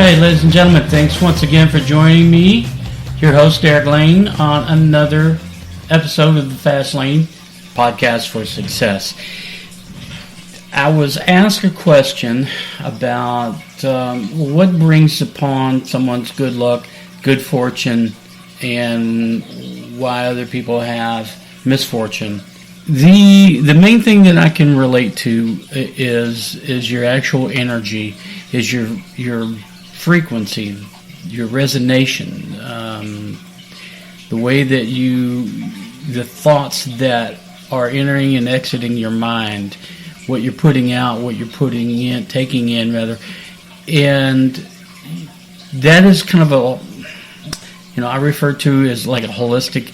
right, ladies and gentlemen, thanks once again for joining me, your host, Derek Lane, on another episode of the Fast Lane Podcast for Success. I was asked a question about what brings upon someone's good luck, good fortune, and why other people have misfortune. The main thing that I can relate to is your actual energy, is your frequency, your resonation, the way that the thoughts that are entering and exiting your mind, what you're putting out, what you're taking in rather, and that is kind of I refer to as like a holistic,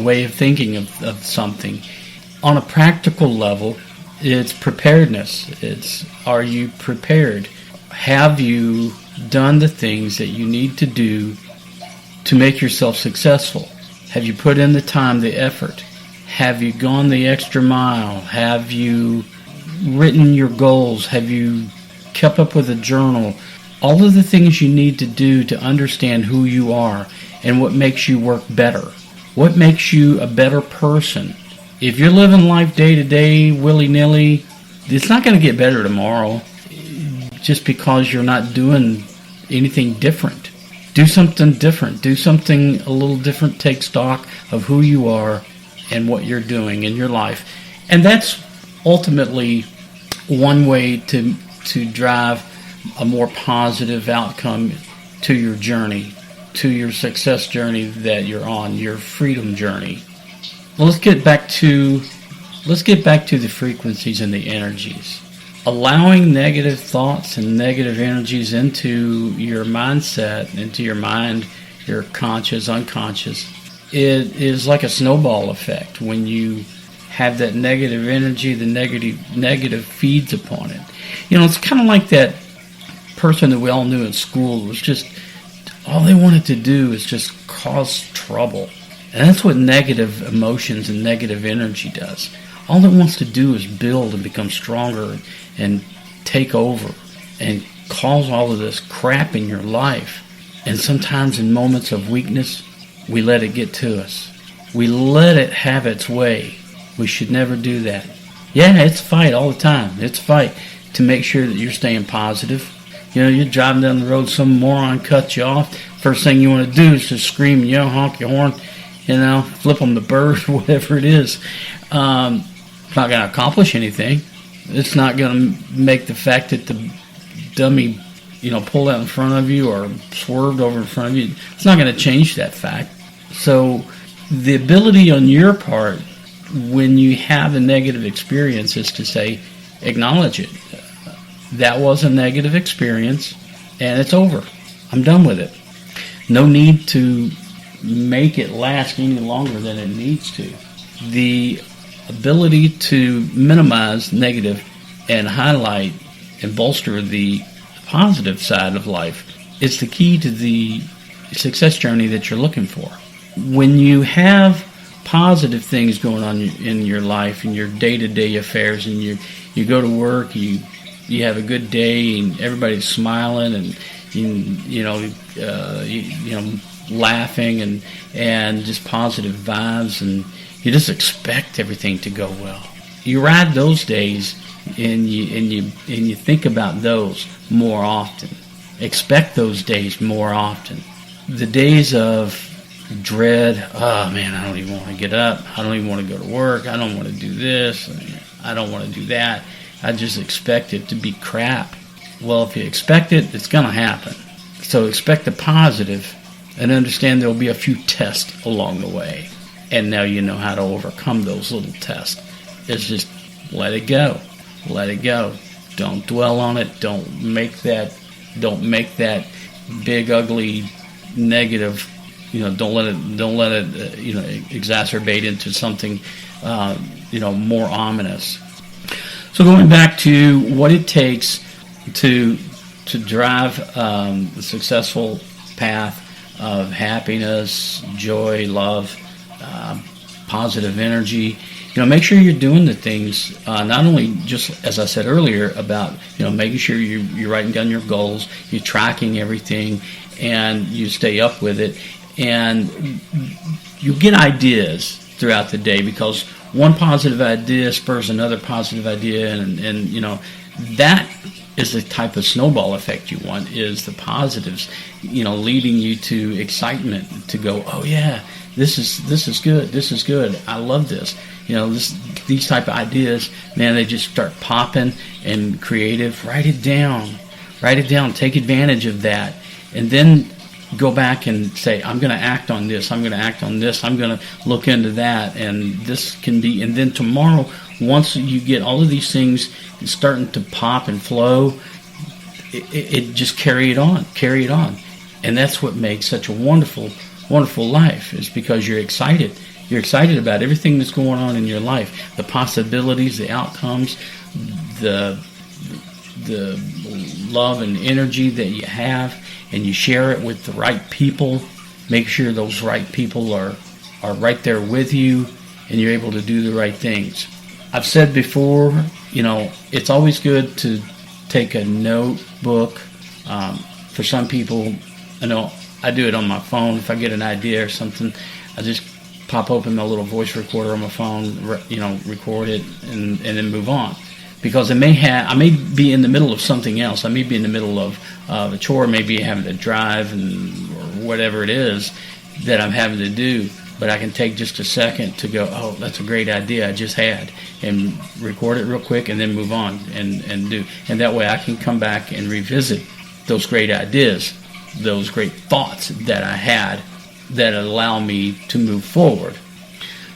way of thinking of something. On a practical level, it's preparedness. Are you prepared? Have you done the things that you need to do to make yourself successful? Have you put in the time, the effort? Have you gone the extra mile? Have you written your goals? Have you kept up with a journal? All of the things you need to do to understand who you are and what makes you work better. What makes you a better person? If you're living life day to day, willy-nilly, it's not going to get better tomorrow just because you're not doing anything different. Do something different. Do something a little different. Take stock of who you are and what you're doing in your life. And that's ultimately one way to drive a more positive outcome to your journey, to your success journey that you're on, your freedom journey. Well, let's get back to the frequencies and the energies. Allowing negative thoughts and negative energies into your mindset, into your mind, your conscious, unconscious, it is like a snowball effect. When you have that negative energy, the negative feeds upon it. It's kind of like that person that we all knew in school was just, all they wanted to do is just cause trouble. And that's what negative emotions and negative energy does. All it wants to do is build and become stronger and take over and cause all of this crap in your life. And sometimes in moments of weakness, we let it get to us. We let it have its way. We should never do that. Yeah, it's a fight all the time. It's a fight to make sure that you're staying positive. You're driving down the road, some moron cuts you off. First thing you want to do is just scream, honk your horn, flip them the bird, whatever it is. It's not going to accomplish anything. It's not going to make the fact that the dummy, pulled out in front of you or swerved over in front of you. It's not going to change that fact. So the ability on your part, when you have a negative experience, is to say, acknowledge it. That was a negative experience, and it's over. I'm done with it. No need to make it last any longer than it needs to. The ability to minimize negative and highlight and bolster the positive side of life is the key to the success journey that you're looking for. When you have positive things going on in your life, in your day-to-day affairs, and you go to work, you have a good day, and everybody's smiling, and laughing, and just positive vibes, and you just expect everything to go well. You ride those days, and you think about those more often. Expect those days more often. The days of dread, oh man, I don't even want to get up. I don't even want to go to work. I don't want to do this. I don't want to do that. I just expect it to be crap. Well, if you expect it, it's going to happen. So expect the positive and understand there will be a few tests along the way. And now you know how to overcome those little tests. It's just let it go. Let it go. Don't dwell on it. Don't make that big, ugly, negative. Don't let it exacerbate into something, more ominous. So going back to what it takes to drive the successful path of happiness, joy, love, positive energy, make sure you're doing the things, not only just as I said earlier about, making sure you're writing down your goals, you're tracking everything, and you stay up with it, and you get ideas throughout the day, because one positive idea spurs another positive idea, and that is the type of snowball effect you want, is the positives, leading you to excitement, to go, oh yeah, this is good, I love this. These type of ideas, man, they just start popping, and creative. Write it down, take advantage of that, and then go back and say, I'm going to act on this, I'm going to look into that, and this can be, and then tomorrow, once you get all of these things starting to pop and flow, it just carry it on. And that's what makes such a wonderful life, is because you're excited. You're excited about everything that's going on in your life, the possibilities, the outcomes, the love and energy that you have, and you share it with the right people. Make sure those right people are right there with you, and you're able to do the right things. I've said before, it's always good to take a notebook. For some people, I do it on my phone. If I get an idea or something, I just pop open my little voice recorder on my phone, record it, and then move on. Because I may be in the middle of something else. I may be in the middle of a chore, maybe having to drive or whatever it is that I'm having to do. But I can take just a second to go, oh, that's a great idea I just had, and record it real quick, and then move on and do. And that way I can come back and revisit those great ideas, those great thoughts that I had that allow me to move forward.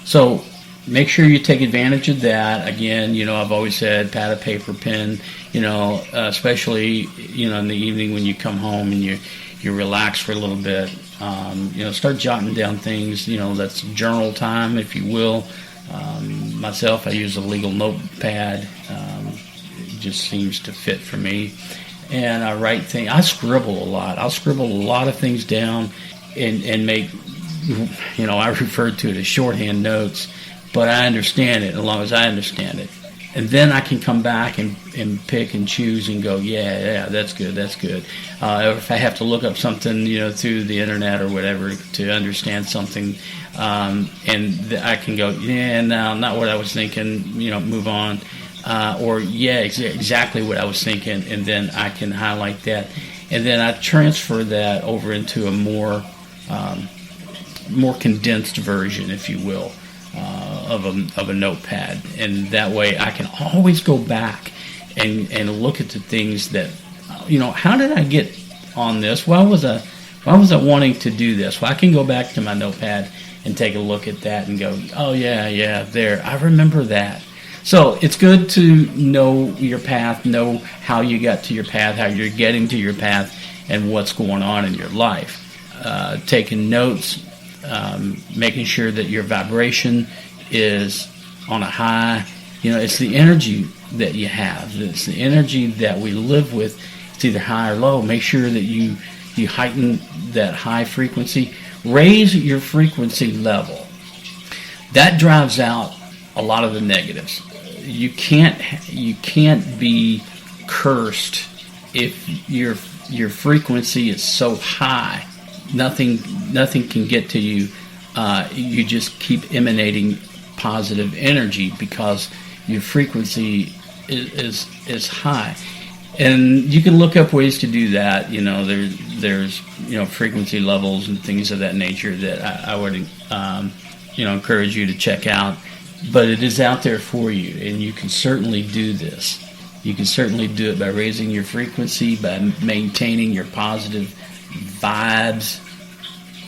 So make sure you take advantage of that. Again, I've always said pad of paper, pen, especially, in the evening when you come home and you relax for a little bit. Start jotting down things, that's journal time, if you will. Myself, I use a legal notepad. It just seems to fit for me. And I write things. I scribble a lot. I'll scribble a lot of things down and make, I refer to it as shorthand notes, but I understand it as long as I understand it. And then I can come back and pick and choose and go, yeah, that's good. If I have to look up something, through the internet or whatever to understand something, and I can go, yeah, no, not what I was thinking, move on. Or, yeah, exactly what I was thinking, and then I can highlight that. And then I transfer that over into a more condensed version, if you will, of a notepad, and that way I can always go back and look at the things that, how did I get on this? Why was I wanting to do this? Well, I can go back to my notepad and take a look at that and go, oh yeah, there, I remember that. So it's good to know your path, know how you got to your path, how you're getting to your path, and what's going on in your life. Taking notes, making sure that your vibration is on a high. It's the energy that you have. It's the energy that we live with. It's either high or low. Make sure that you heighten that high frequency. Raise your frequency level. That drives out a lot of the negatives. You can't be cursed if your frequency is so high. Nothing can get to you. You just keep emanating positive energy because your frequency is high. And you can look up ways to do that. There's frequency levels and things of that nature that I would encourage you to check out. But it is out there for you, and you can certainly do this. You can certainly do it by raising your frequency, by maintaining your positive vibes,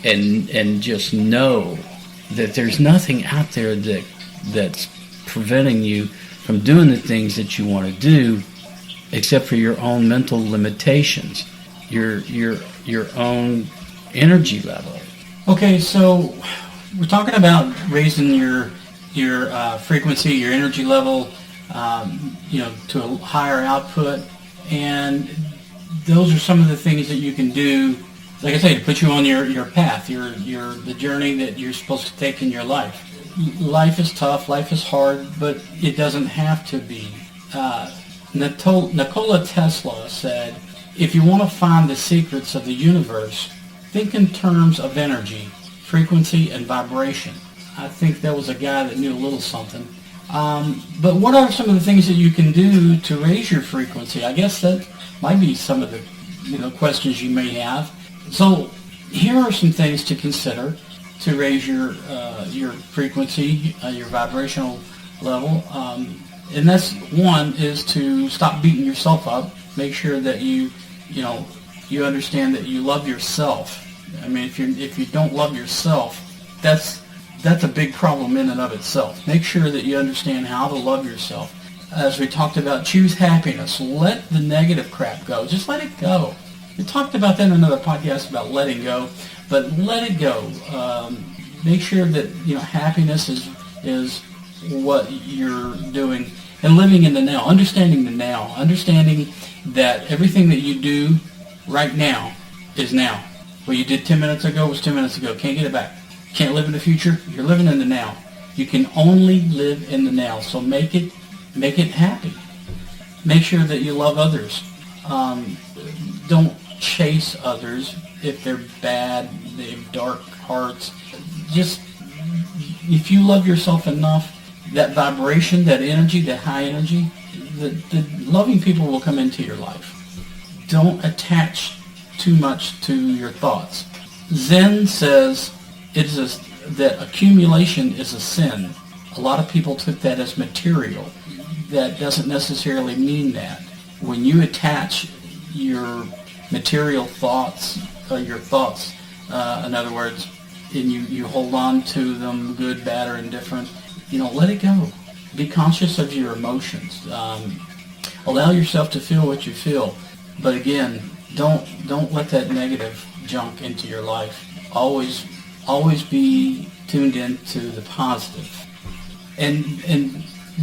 and just know that there's nothing out there that's preventing you from doing the things that you want to do, except for your own mental limitations, your own energy level. Okay, so we're talking about raising your frequency, your energy level, to a higher output, and those are some of the things that you can do, like I say, to put you on your path, the journey that you're supposed to take in your life. life is tough, life is hard, but it doesn't have to be. Nikola Tesla said, if you want to find the secrets of the universe, think in terms of energy, frequency, and vibration. I think that was a guy that knew a little something. But what are some of the things that you can do to raise your frequency? I guess that might be some of the questions you may have. So here are some things to consider to raise your frequency, your vibrational level. And that's one is to stop beating yourself up. Make sure that you understand that you love yourself. I mean, if you don't love yourself, that's a big problem in and of itself. Make sure that you understand how to love yourself. As we talked about, choose happiness. Let the negative crap go. Just let it go. We talked about that in another podcast about letting go, but let it go. Make sure that happiness is what you're doing, and living in the now, understanding the now, understanding that everything that you do right now is now. What you did 10 minutes ago was 10 minutes ago. Can't get it back. Can't live in the future. You're living in the now. You can only live in the now. So make it happy. Make sure that you love others. Don't chase others if they're bad, they have dark hearts. Just, if you love yourself enough, that vibration, that energy, that high energy, the loving people will come into your life. Don't attach too much to your thoughts. Zen says that accumulation is a sin. A lot of people took that as material. That doesn't necessarily mean that. When you attach your material thoughts, in other words, and you hold on to them, good, bad, or indifferent, let it go. Be conscious of your emotions. Allow yourself to feel what you feel. But again, don't let that negative junk into your life. Always be tuned into the positive. And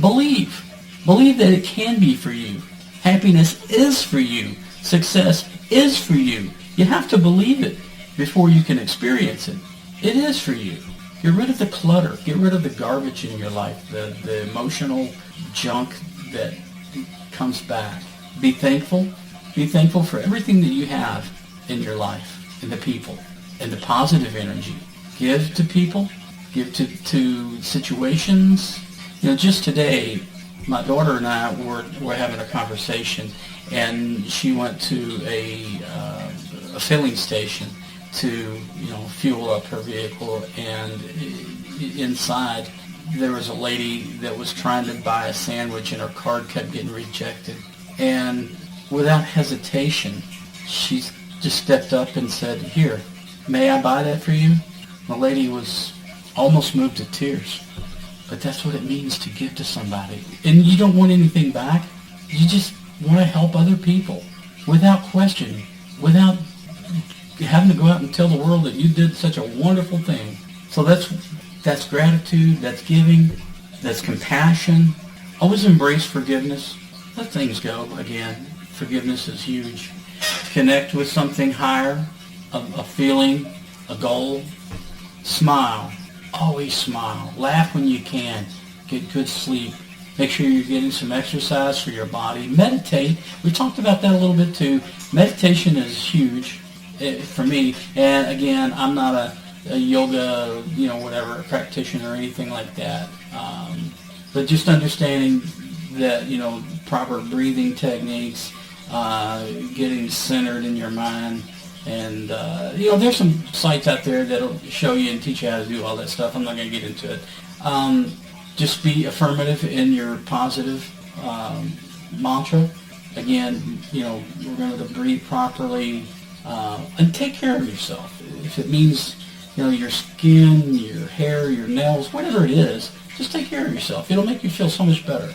believe that it can be for you. Happiness is for you. Success is for you. You have to believe it before you can experience it. It is for you. Get rid of the clutter. Get rid of the garbage in your life, the emotional junk that comes back. Be thankful. Be thankful for everything that you have in your life, and the people, and the positive energy. Give to people. Give to situations. Just today, my daughter and I were having a conversation, and she went to a filling station to fuel up her vehicle, and inside there was a lady that was trying to buy a sandwich, and her card kept getting rejected. And without hesitation, she just stepped up and said, "Here, may I buy that for you?" The lady was almost moved to tears. But that's what it means to give to somebody. And you don't want anything back. You just want to help other people without question, without having to go out and tell the world that you did such a wonderful thing. So that's gratitude, that's giving, that's compassion. Always embrace forgiveness. Let things go again. Forgiveness is huge. Connect with something higher, a feeling, a goal. Smile. Always smile. Laugh when you can. Get good sleep. Make sure you're getting some exercise for your body. Meditate. We talked about that a little bit too. Meditation is huge for me. And again, I'm not a yoga, practitioner or anything like that. But just understanding that, proper breathing techniques, getting centered in your mind. And, there's some sites out there that'll show you and teach you how to do all that stuff. I'm not going to get into it. Just be affirmative in your positive mantra. Again, remember to breathe properly and take care of yourself. If it means, your skin, your hair, your nails, whatever it is, just take care of yourself. It'll make you feel so much better.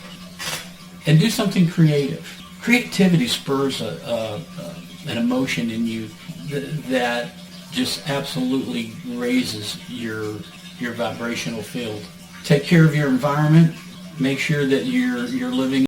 And do something creative. Creativity spurs an emotion in you that just absolutely raises your vibrational field. Take care of your environment. Make sure that you're living